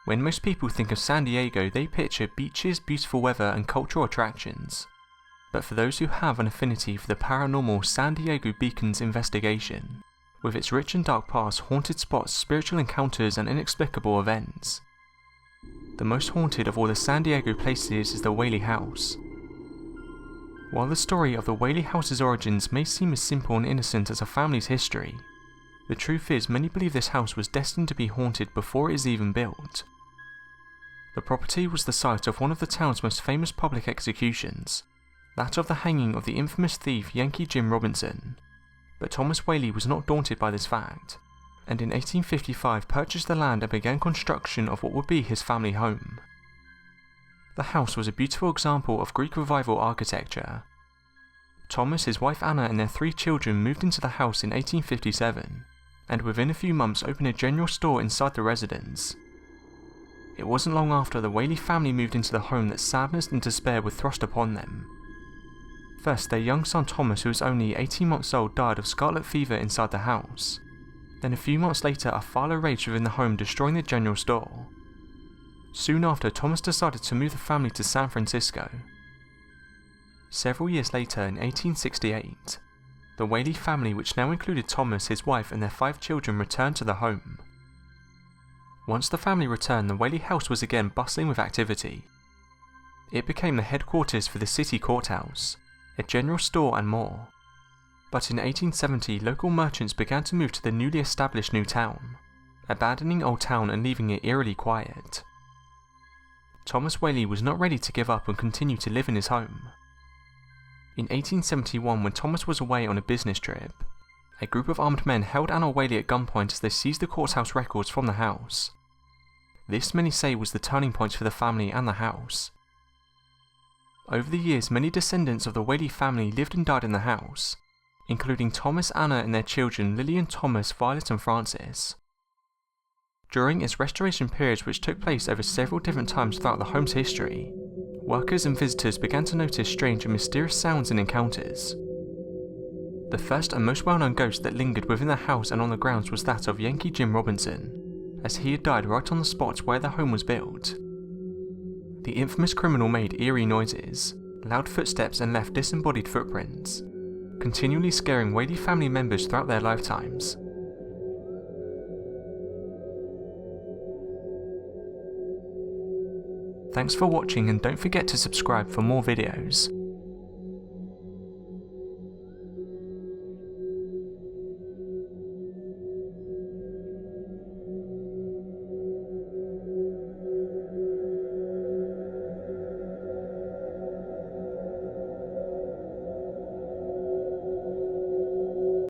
When most people think of San Diego, they picture beaches, beautiful weather, and cultural attractions. But for those who have an affinity for the paranormal, San Diego beacons investigation, with its rich and dark past, haunted spots, spiritual encounters, and inexplicable events. The most haunted of all the San Diego places is the Whaley House. While the story of the Whaley House's origins may seem as simple and innocent as a family's history, the truth is many believe this house was destined to be haunted before it is even built. The property was the site of one of the town's most famous public executions, that of the hanging of the infamous thief Yankee Jim Robinson. But Thomas Whaley was not daunted by this fact, and in 1855 purchased the land and began construction of what would be his family home. The house was a beautiful example of Greek Revival architecture. Thomas, his wife Anna, and their 3 children moved into the house in 1857, and within a few months opened a general store inside the residence. It wasn't long after the Whaley family moved into the home that sadness and despair were thrust upon them. First, their young son Thomas, who was only 18 months old, died of scarlet fever inside the house. Then a few months later, a fire raged within the home, destroying the general store. Soon after, Thomas decided to move the family to San Francisco. Several years later, in 1868, the Whaley family, which now included Thomas, his wife, and their 5 children, returned to the home. Once the family returned, the Whaley house was again bustling with activity. It became the headquarters for the city courthouse, a general store, and more. But in 1870, local merchants began to move to the newly established new town, abandoning Old Town and leaving it eerily quiet. Thomas Whaley was not ready to give up and continue to live in his home. In 1871, when Thomas was away on a business trip, a group of armed men held Anna Whaley at gunpoint as they seized the courthouse records from the house. This, many say, was the turning point for the family and the house. Over the years, many descendants of the Whaley family lived and died in the house, including Thomas, Anna, and their children Lillian, Thomas, Violet, and Francis. During its restoration period, which took place over several different times throughout the home's history, workers and visitors began to notice strange and mysterious sounds and encounters. The first and most well-known ghost that lingered within the house and on the grounds was that of Yankee Jim Robinson, as he had died right on the spot where the home was built. The infamous criminal made eerie noises, loud footsteps, and left disembodied footprints, continually scaring Whaley family members throughout their lifetimes. Thanks for watching, and don't forget to subscribe for more videos.